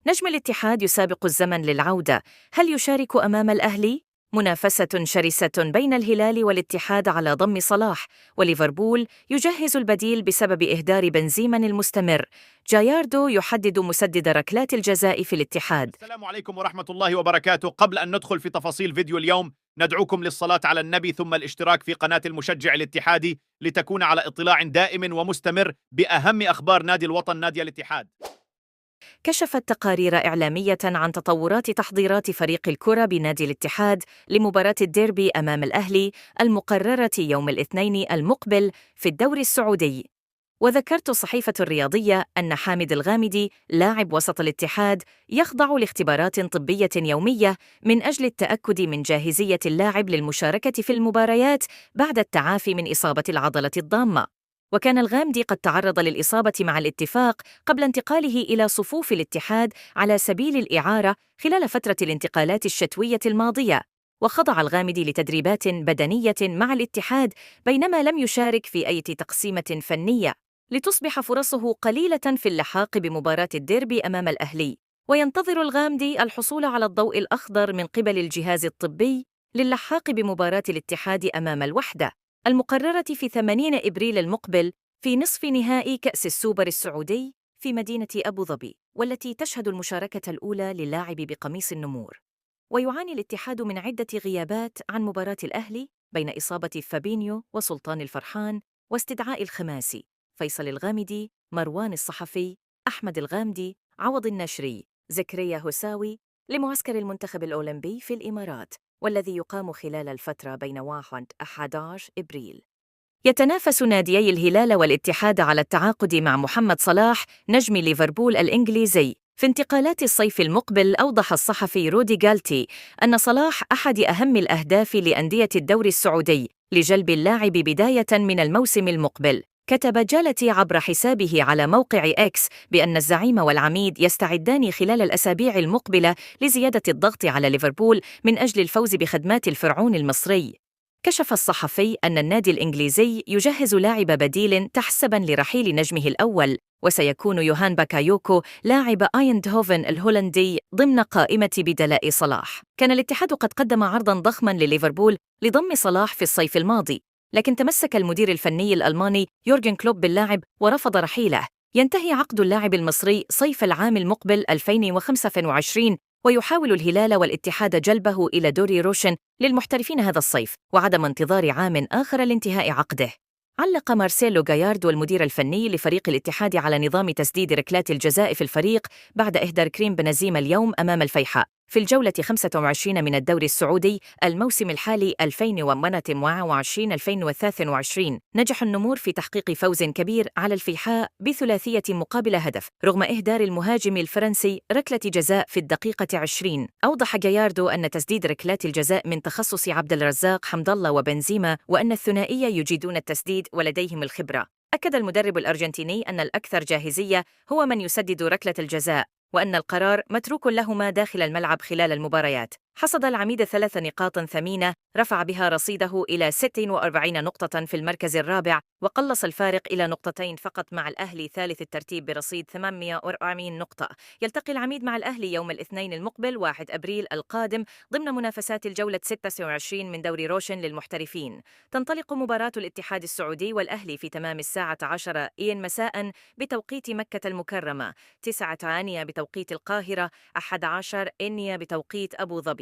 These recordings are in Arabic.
نجم الاتحاد يسابق الزمن للعودة، هل يشارك أمام الأهلي؟ منافسة شرسة بين الهلال والاتحاد على ضم صلاح، وليفربول يجهز البديل بسبب إهدار بنزيما المستمر. جاياردو يحدد مسدد ركلات الجزاء في الاتحاد. السلام عليكم ورحمة الله وبركاته. قبل أن ندخل في تفاصيل فيديو اليوم ندعوكم للصلاة على النبي ثم الاشتراك في قناة المشجع الاتحادي لتكون على اطلاع دائم ومستمر بأهم أخبار نادي الوطن نادي الاتحاد. كشفت تقارير إعلامية عن تطورات تحضيرات فريق الكرة بنادي الاتحاد لمباراة الديربي أمام الأهلي المقررة يوم الاثنين المقبل في الدوري السعودي. وذكرت الصحيفة الرياضية أن حامد الغامدي لاعب وسط الاتحاد يخضع لاختبارات طبية يومية من أجل التأكد من جاهزية اللاعب للمشاركة في المباريات بعد التعافي من إصابة العضلة الضامة. وكان الغامدي قد تعرض للإصابة مع الاتفاق قبل انتقاله إلى صفوف الاتحاد على سبيل الإعارة خلال فترة الانتقالات الشتوية الماضية. وخضع الغامدي لتدريبات بدنية مع الاتحاد بينما لم يشارك في أي تقسيمة فنية، لتصبح فرصه قليلة في اللحاق بمباراة الديربي أمام الأهلي. وينتظر الغامدي الحصول على الضوء الأخضر من قبل الجهاز الطبي للحاق بمباراة الاتحاد أمام الوحدة المقررة في 8 إبريل المقبل في نصف نهائي كأس السوبر السعودي في مدينة أبو ظبي، والتي تشهد المشاركة الأولى للاعب بقميص النمور. ويعاني الاتحاد من عدة غيابات عن مباراة الأهلي بين إصابة فابينيو وسلطان الفرحان واستدعاء الخماسي، فيصل الغامدي، مروان الصحفي، أحمد الغامدي، عوض النشري، زكريا هساوي، لمعسكر المنتخب الأولمبي في الإمارات، والذي يقام خلال الفترة بين 1-11 إبريل. يتنافس ناديي الهلال والاتحاد على التعاقد مع محمد صلاح نجم ليفربول الإنجليزي في انتقالات الصيف المقبل. أوضح الصحفي رودي غالتي أن صلاح أحد أهم الأهداف لأندية الدوري السعودي لجلب اللاعب بداية من الموسم المقبل. كتب جالتي عبر حسابه على موقع إكس بأن الزعيم والعميد يستعدان خلال الأسابيع المقبلة لزيادة الضغط على ليفربول من أجل الفوز بخدمات الفرعون المصري. كشف الصحفي أن النادي الإنجليزي يجهز لاعب بديل تحسباً لرحيل نجمه الأول، وسيكون يوهان باكايوكو لاعب أيندهوفن الهولندي ضمن قائمة بدلاء صلاح. كان الاتحاد قد قدم عرضاً ضخماً لليفربول لضم صلاح في الصيف الماضي، لكن تمسك المدير الفني الألماني يورجن كلوب باللاعب ورفض رحيله. ينتهي عقد اللاعب المصري صيف العام المقبل 2025، ويحاول الهلال والاتحاد جلبه إلى دوري روشن للمحترفين هذا الصيف وعدم انتظار عام آخر لانتهاء عقده. علق مارسيلو غايارد والمدير الفني لفريق الاتحاد على نظام تسديد ركلات الجزاء في الفريق بعد إهدار كريم بنزيما اليوم أمام الفيحاء في الجولة 25 من الدوري السعودي الموسم الحالي 2022-2023. نجح النمور في تحقيق فوز كبير على الفيحاء بثلاثية مقابل هدف رغم إهدار المهاجم الفرنسي ركلة جزاء في الدقيقة 20. أوضح جاياردو أن تسديد ركلات الجزاء من تخصص عبد الرزاق حمد الله وبنزيما، وأن الثنائية يجيدون التسديد ولديهم الخبرة. أكد المدرب الأرجنتيني أن الأكثر جاهزية هو من يسدد ركلة الجزاء، وأن القرار متروك لهما داخل الملعب خلال المباريات. حصد العميد 3 نقاط ثمينة رفع بها رصيده إلى 46 نقطة في المركز الرابع، وقلص الفارق إلى نقطتين فقط مع الأهلي ثالث الترتيب برصيد 840 نقطة. يلتقي العميد مع الأهلي يوم الاثنين المقبل 1 أبريل القادم ضمن منافسات الجولة 26 من دوري روشن للمحترفين. تنطلق مباراة الاتحاد السعودي والأهلي في تمام الساعة 10 مساء بتوقيت مكة المكرمة، 9 بتوقيت القاهرة، 11 بتوقيت أبو ظبي.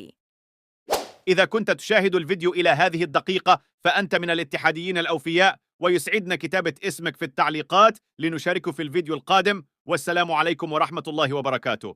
إذا كنت تشاهد الفيديو إلى هذه الدقيقة فأنت من الاتحاديين الأوفياء، ويسعدنا كتابة اسمك في التعليقات لنشارك في الفيديو القادم. والسلام عليكم ورحمة الله وبركاته.